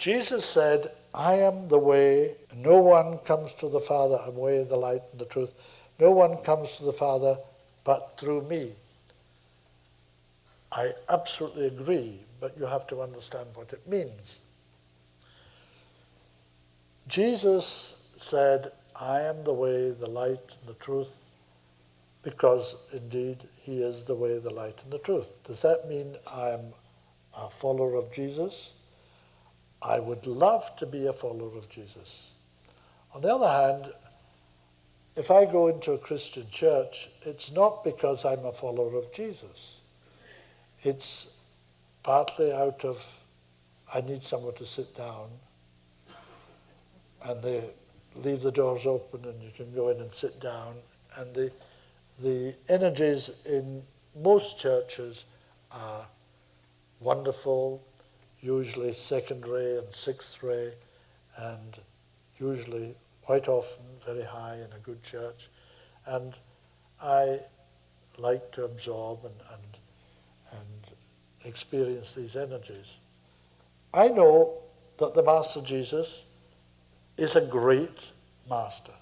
Jesus said, I am the way. No one comes to the Father. I'm the way, the light, and the truth. No one comes to the Father but through me. I absolutely agree, but you have to understand what it means. Jesus said, I am the way, the light, and the truth, because indeed he is the way, the light, and the truth. Does that mean I'm a follower of Jesus? I would love to be a follower of Jesus. On the other hand, if I go into a Christian church, it's not because I'm a follower of Jesus. It's partly out of, I need somewhere to sit down, and they leave the doors open and you can go in and sit down. And the energies in most churches are wonderful, usually second ray and sixth ray, and usually quite often very high in a good church. And I like to absorb and experience these energies. I know that the Master Jesus is a great master,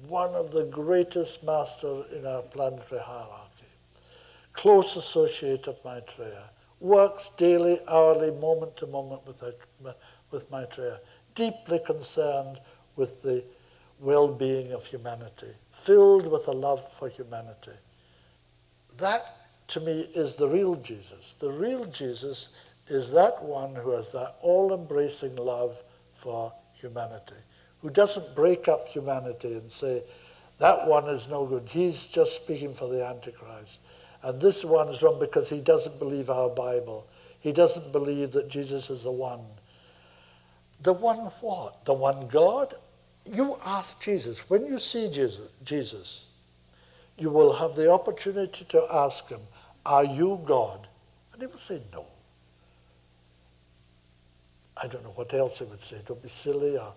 one of the greatest masters in our planetary hierarchy, close associate of Maitreya, works daily, hourly, moment to moment with Maitreya, deeply concerned with the well-being of humanity, filled with a love for humanity. That, to me, is the real Jesus. The real Jesus is that one who has that all-embracing love for humanity, who doesn't break up humanity and say, that one is no good, he's just speaking for the Antichrist. And this one is wrong because he doesn't believe our Bible. He doesn't believe that Jesus is the one. The one what? The one God? You ask Jesus. When you see Jesus, you will have the opportunity to ask him, are you God? And he will say no. I don't know what else he would say. Don't be silly. Or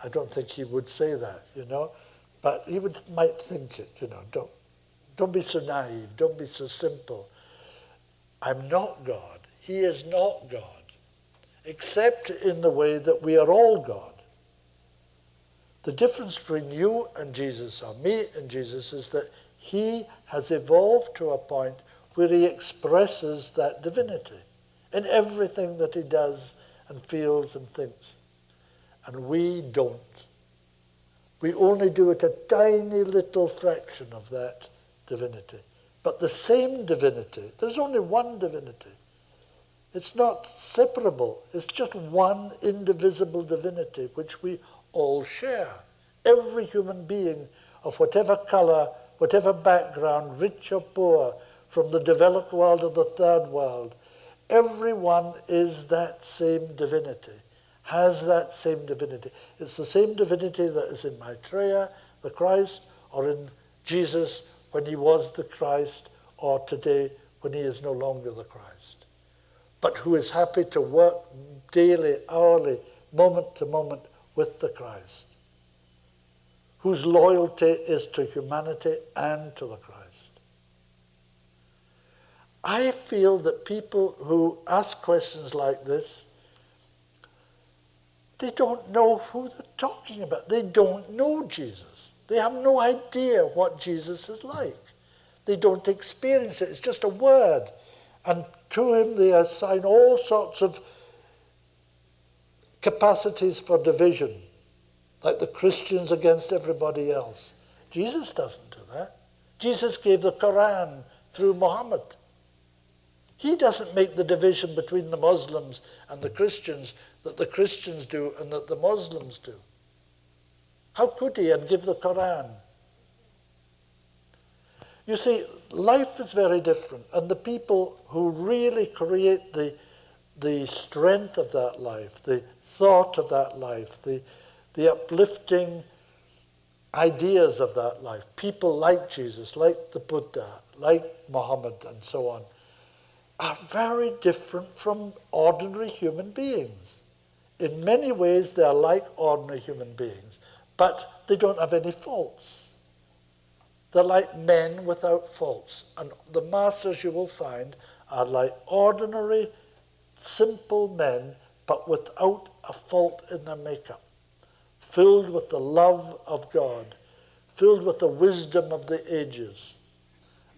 I don't think he would say that, you know. But he might think it, you know. Don't be so naive. Don't be so simple. I'm not God. He is not God. Except in the way that we are all God. The difference between you and Jesus, or me and Jesus, is that he has evolved to a point where he expresses that divinity in everything that he does and feels and thinks. And we don't. We only do it a tiny little fraction of that divinity. But the same divinity, there's only one divinity. It's not separable. It's just one indivisible divinity which we all share. Every human being of whatever color, whatever background, rich or poor, from the developed world or the third world, everyone is that same divinity, has that same divinity. It's the same divinity that is in Maitreya, the Christ, or in Jesus when he was the Christ, or today when he is no longer the Christ. But who is happy to work daily, hourly, moment to moment with the Christ, whose loyalty is to humanity and to the Christ. I feel that people who ask questions like this, they don't know who they're talking about. They don't know Jesus. They have no idea what Jesus is like. They don't experience it. It's just a word. And to him they assign all sorts of capacities for division, like the Christians against everybody else. Jesus doesn't do that. Jesus gave the Quran through Muhammad. He doesn't make the division between the Muslims and the Christians that the Christians do and that the Muslims do. How could he, and give the Quran? You see, life is very different, and the people who really create the strength of that life, the thought of that life, the uplifting ideas of that life, people like Jesus, like the Buddha, like Muhammad, and so on, are very different from ordinary human beings. In many ways, they are like ordinary human beings, but they don't have any faults. They're like men without faults. And the masters you will find are like ordinary, simple men, but without a fault in their makeup, filled with the love of God, filled with the wisdom of the ages,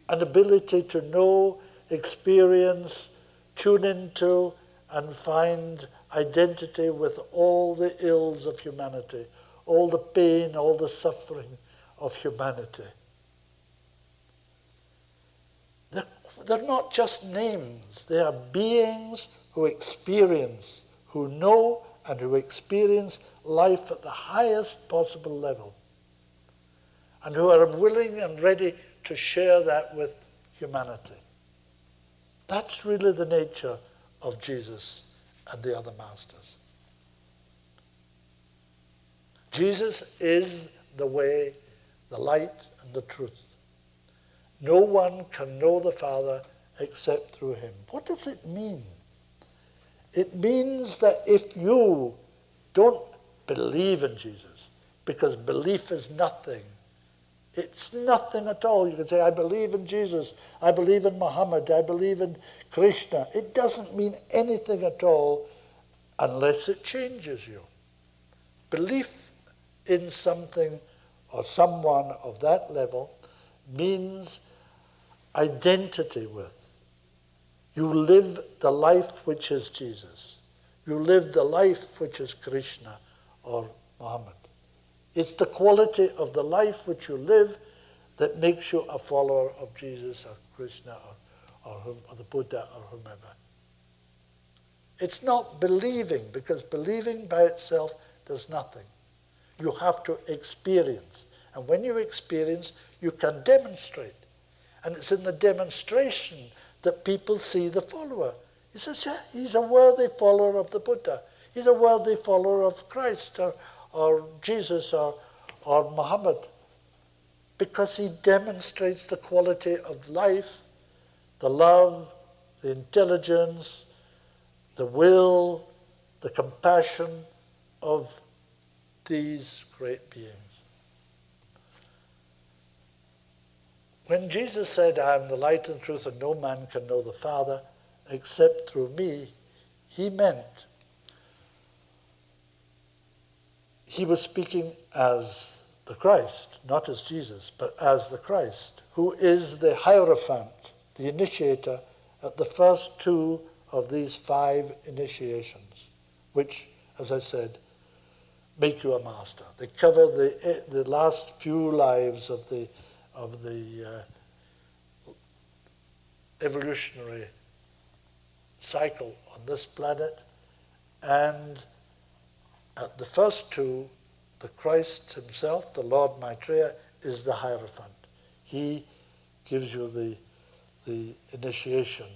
an ability to know, experience, tune into, and find identity with all the ills of humanity, all the pain, all the suffering of humanity. They're not just names, they are beings who experience, who know and who experience life at the highest possible level, and who are willing and ready to share that with humanity. That's really the nature of Jesus and the other masters. Jesus is the way, the light, and the truth. No one can know the Father except through him. What does it mean? It means that if you don't believe in Jesus, because belief is nothing, it's nothing at all. You can say, I believe in Jesus, I believe in Muhammad, I believe in Krishna. It doesn't mean anything at all unless it changes you. Belief in something or someone of that level means identity with. You live the life which is Jesus. You live the life which is Krishna or Muhammad. It's the quality of the life which you live that makes you a follower of Jesus or Krishna or the Buddha or whomever. It's not believing, because believing by itself does nothing. You have to experience. And when you experience, you can demonstrate. And it's in the demonstration that people see the follower. He says, yeah, he's a worthy follower of the Buddha. He's a worthy follower of Christ or Jesus or Muhammad. Because he demonstrates the quality of life, the love, the intelligence, the will, the compassion of these great beings. When Jesus said, I am the light and truth, and no man can know the Father except through me, he meant he was speaking as the Christ, not as Jesus, but as the Christ, who is the Hierophant, the initiator at the first two of these 5 initiations, which, as I said, make you a master. They cover the last few lives of the evolutionary cycle on this planet, and at the first 2, the Christ himself, the Lord Maitreya, is the Hierophant. He gives you the initiation.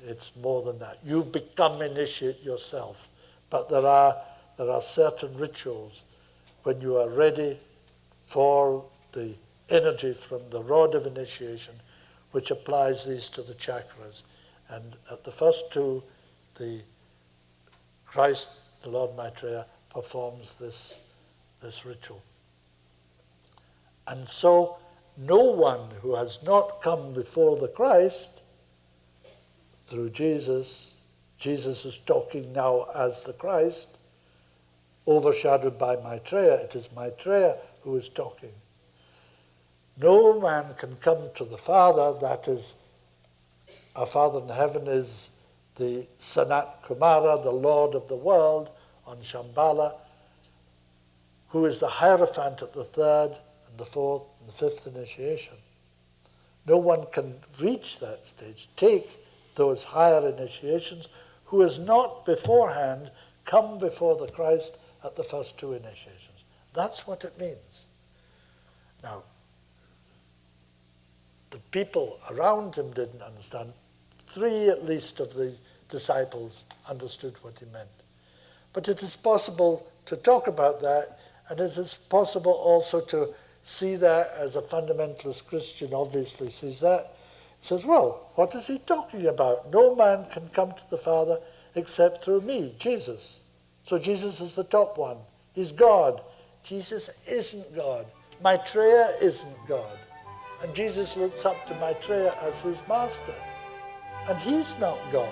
It's more than that. You become initiate yourself, but there are certain rituals when you are ready for the energy from the rod of initiation, which applies these to the chakras. And at the first 2, the Christ, the Lord Maitreya, performs this ritual. And so no one who has not come before the Christ through Jesus is talking now as the Christ, overshadowed by Maitreya. It is Maitreya who is talking. No man can come to the Father, that is, our Father in heaven is the Sanat Kumara, the Lord of the world on Shambhala, who is the Hierophant at the 3rd and the 4th and the 5th initiation. No one can reach that stage, take those higher initiations, who has not beforehand come before the Christ at the first 2 initiations. That's what it means. Now, the people around him didn't understand. 3 at least of the disciples understood what he meant. But it is possible to talk about that, and it is possible also to see that as a fundamentalist Christian obviously sees that. He says, well, what is he talking about? No man can come to the Father except through me, Jesus. So Jesus is the top one. He's God. Jesus isn't God. Maitreya isn't God. And Jesus looks up to Maitreya as his master. And he's not God.